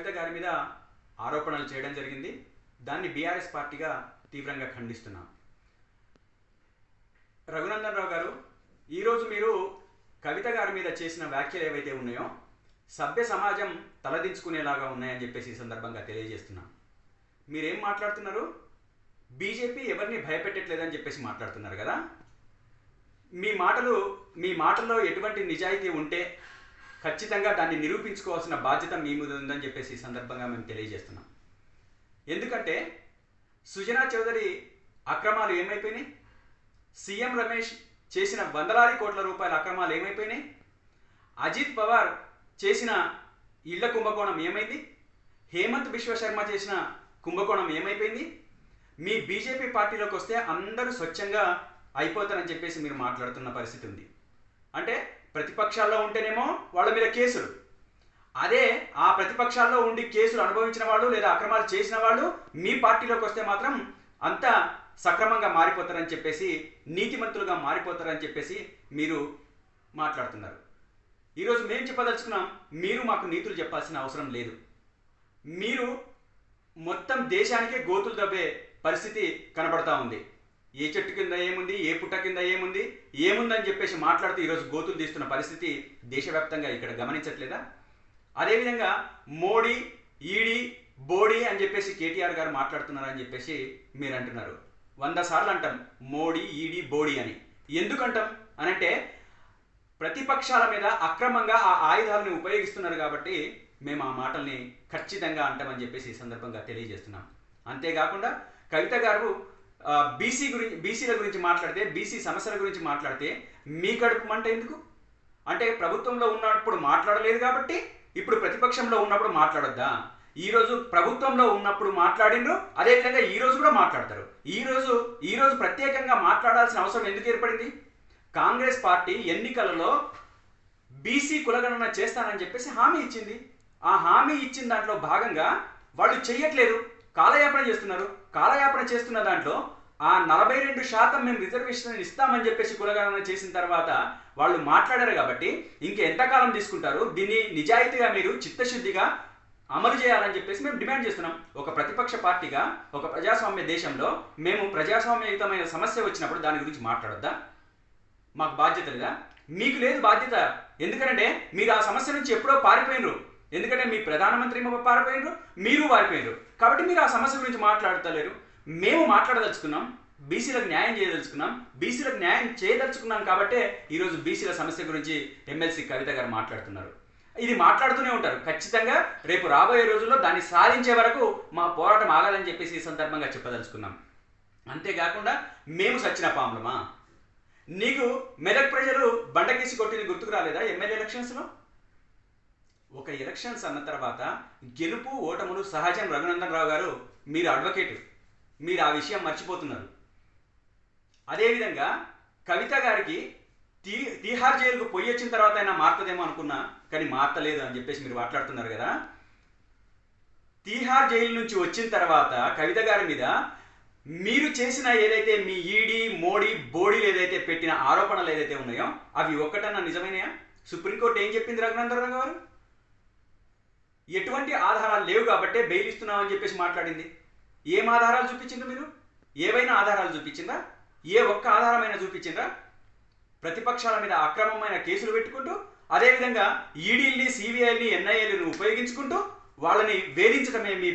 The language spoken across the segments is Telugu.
కవిత గారి మీద ఆరోపణలు చేయడం జరిగింది. దాన్ని బీఆర్ఎస్ పార్టీగా తీవ్రంగా ఖండిస్తున్నాం. రఘునందన్ రావు గారు, ఈరోజు మీరు కవిత గారి మీద చేసిన వ్యాఖ్యలు ఏవైతే ఉన్నాయో సభ్య సమాజం తలదించుకునేలాగా ఉన్నాయని చెప్పేసి ఈ సందర్భంగా తెలియజేస్తున్నాం. మీరేం మాట్లాడుతున్నారు? బీజేపీ ఎవరిని భయపెట్టట్లేదని చెప్పేసి మాట్లాడుతున్నారు కదా. మీ మాటల్లో ఎటువంటి నిజాయితీ ఉంటే ఖచ్చితంగా దాన్ని నిరూపించుకోవాల్సిన బాధ్యత మీ మీద ఉందని చెప్పేసి ఈ సందర్భంగా మేము తెలియజేస్తున్నాం. ఎందుకంటే సుజనా చౌదరి అక్రమాలు ఏమైపోయినాయి? సీఎం రమేష్ చేసిన వందలాది కోట్ల రూపాయల అక్రమాలు ఏమైపోయినాయి? అజిత్ పవార్ చేసిన ఇళ్ల కుంభకోణం ఏమైంది? హేమంత్ బిశ్వశర్మ చేసిన కుంభకోణం ఏమైపోయింది? మీ బీజేపీ పార్టీలోకి వస్తే అందరూ స్వచ్ఛంగా అయిపోతారని చెప్పేసి మీరు మాట్లాడుతున్న పరిస్థితి ఉంది. అంటే ప్రతిపక్షాల్లో ఉంటేనేమో వాళ్ళ మీద కేసులు, అదే ఆ ప్రతిపక్షాల్లో ఉండి కేసులు అనుభవించిన వాళ్ళు లేదా అక్రమాలు చేసిన వాళ్ళు మీ పార్టీలోకి వస్తే మాత్రం అంతా సక్రమంగా మారిపోతారని చెప్పేసి, నీతిమంతులుగా మారిపోతారని చెప్పేసి మీరు మాట్లాడుతున్నారు. ఈరోజు మేము చెప్పదలుచుకున్నాం, మీరు మాకు నీతులు చెప్పాల్సిన అవసరం లేదు. మీరు మొత్తం దేశానికే గోతులు తవ్వే పరిస్థితి కనబడతా ఉంది. ఏ చెట్టు కింద ఏముంది, ఏ పుట్ట కింద ఏముందని చెప్పేసి మాట్లాడుతూ ఈరోజు గోతులు తీస్తున్న పరిస్థితి దేశవ్యాప్తంగా ఇక్కడ గమనించట్లేదా? అదేవిధంగా మోడీ, ఈడీ, బోడీ అని చెప్పేసి కేటీఆర్ గారు మాట్లాడుతున్నారని చెప్పేసి మీరు అంటున్నారు. 100 సార్లు అంటాం మోడీ, ఈడీ, బోడీ అని. ఎందుకంటాం అనంటే ప్రతిపక్షాల మీద అక్రమంగా ఆ ఆయుధాలను ఉపయోగిస్తున్నారు కాబట్టి మేము ఆ మాటల్ని ఖచ్చితంగా అంటామని చెప్పేసి ఈ సందర్భంగా తెలియజేస్తున్నాం. అంతేకాకుండా కవిత గారు బీసీల గురించి మాట్లాడితే, బీసీ సమస్యల గురించి మాట్లాడితే మీ కడుపు మంట ఎందుకు? అంటే ప్రభుత్వంలో ఉన్నప్పుడు మాట్లాడలేదు కాబట్టి ఇప్పుడు ప్రతిపక్షంలో ఉన్నప్పుడు మాట్లాడొద్దా? ఈరోజు ప్రభుత్వంలో ఉన్నప్పుడు మాట్లాడిండ్రు, అదేవిధంగా ఈరోజు కూడా మాట్లాడతారు. ఈరోజు ప్రత్యేకంగా మాట్లాడాల్సిన అవసరం ఎందుకు ఏర్పడింది? కాంగ్రెస్ పార్టీ ఎన్నికలలో బీసీ కులగణన చేస్తానని చెప్పేసి హామీ ఇచ్చింది. ఆ హామీ ఇచ్చిన దాంట్లో భాగంగా వాళ్ళు చెయ్యట్లేదు, కాలయాపన చేస్తున్నారు. కాలయాపన చేస్తున్న దాంట్లో ఆ 42% మేము రిజర్వేషన్ ఇస్తామని చెప్పేసి కులగణన చేసిన తర్వాత వాళ్ళు మాట్లాడారు కాబట్టి ఇంకెంతకాలం తీసుకుంటారు? దీన్ని నిజాయితీగా మీరు చిత్తశుద్ధిగా అమలు చేయాలని చెప్పేసి మేము డిమాండ్ చేస్తున్నాం. ఒక ప్రతిపక్ష పార్టీగా ఒక ప్రజాస్వామ్య దేశంలో మేము ప్రజాస్వామ్యయుతమైన సమస్య వచ్చినప్పుడు దాని గురించి మాట్లాడొద్దా? మాకు బాధ్యత లేదా? మీకు లేదు బాధ్యత. ఎందుకంటే మీరు ఆ సమస్య నుంచి ఎప్పుడో పారిపోయినరు. ఎందుకంటే మీ ప్రధానమంత్రి పారిపోయినరు, మీరు పారిపోయినరు. కాబట్టి మీరు ఆ సమస్య గురించి మాట్లాడతలేరు. మేము మాట్లాడదలుచుకున్నాం, బీసీలకు న్యాయం చేయదలుచుకున్నాం. బీసీలకు న్యాయం చేయదలుచుకున్నాం కాబట్టే ఈరోజు బీసీల సమస్య గురించి ఎమ్మెల్సీ కవిత గారు మాట్లాడుతున్నారు. ఇది మాట్లాడుతూనే ఉంటారు. ఖచ్చితంగా రేపు రాబోయే రోజుల్లో దాన్ని సాధించే వరకు మా పోరాటం ఆగాలని చెప్పేసి ఈ సందర్భంగా చెప్పదలుచుకున్నాం. అంతేకాకుండా మేము సచ్చిన పాములమా? నీకు మెదక్ ప్రజలు బండకేసి కొట్టింది గుర్తుకు రాలేదా? ఎమ్మెల్యే ఎలక్షన్స్లో ఒక ఎలక్షన్స్ అన్న తర్వాత గెలుపు ఓటములు సహజం. రఘునందన్ రావు గారు, మీరు అడ్వకేట్, మీరు ఆ విషయం మర్చిపోతున్నారు. అదేవిధంగా కవిత గారికి తీహార్ జైలుకు పోయి వచ్చిన తర్వాత అయినా మారుతుందేమో అనుకున్నా, కానీ మారతలేదు అని చెప్పేసి మీరు మాట్లాడుతున్నారు కదా. తీహార్ జైలు నుంచి వచ్చిన తర్వాత కవిత గారి మీద మీరు చేసిన ఏదైతే మీ ఈడీ, మోడీ, బోడీలు ఏదైతే పెట్టిన ఆరోపణలు ఏదైతే ఉన్నాయో అవి ఒక్కటన్నా నిజమైనయా? సుప్రీంకోర్టు ఏం చెప్పింది రఘునందన్ రావు గారు? ఎటువంటి ఆధారాలు లేవు కాబట్టే బెయిల్ ఇస్తున్నామని చెప్పేసి మాట్లాడింది. ఏం ఆధారాలు చూపించిండ్రు మీరు? ఏవైనా ఆధారాలు చూపించిందా? ఏ ఒక్క ఆధారమైనా చూపించిందా? ప్రతిపక్షాల మీద అక్రమమైన కేసులు పెట్టుకుంటూ, అదేవిధంగా ఈడీల్ని, సిబిఐని, ఎన్ఐఏలను ఉపయోగించుకుంటూ వాళ్ళని వేధించడమే మీ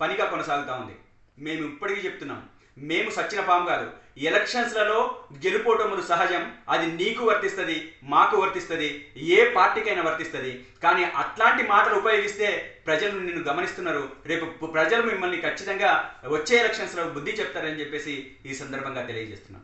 పనిగా కొనసాగుతూ ఉంది. మేము ఇప్పటికీ చెప్తున్నాం, మేము సచ్చిన పాము కాదు. ఎలక్షన్స్లలో గెలుపోటములు సహజం. అది నీకు వర్తిస్తుంది, మాకు వర్తిస్తుంది, ఏ పార్టీకైనా వర్తిస్తుంది. కానీ అట్లాంటి మాటలు ఉపయోగిస్తే ప్రజలు నిన్ను గమనిస్తున్నారు. రేపు ప్రజలు మిమ్మల్ని ఖచ్చితంగా వచ్చే ఎలక్షన్స్లో బుద్ధి చెప్తారని చెప్పేసి ఈ సందర్భంగా తెలియజేస్తున్నాం.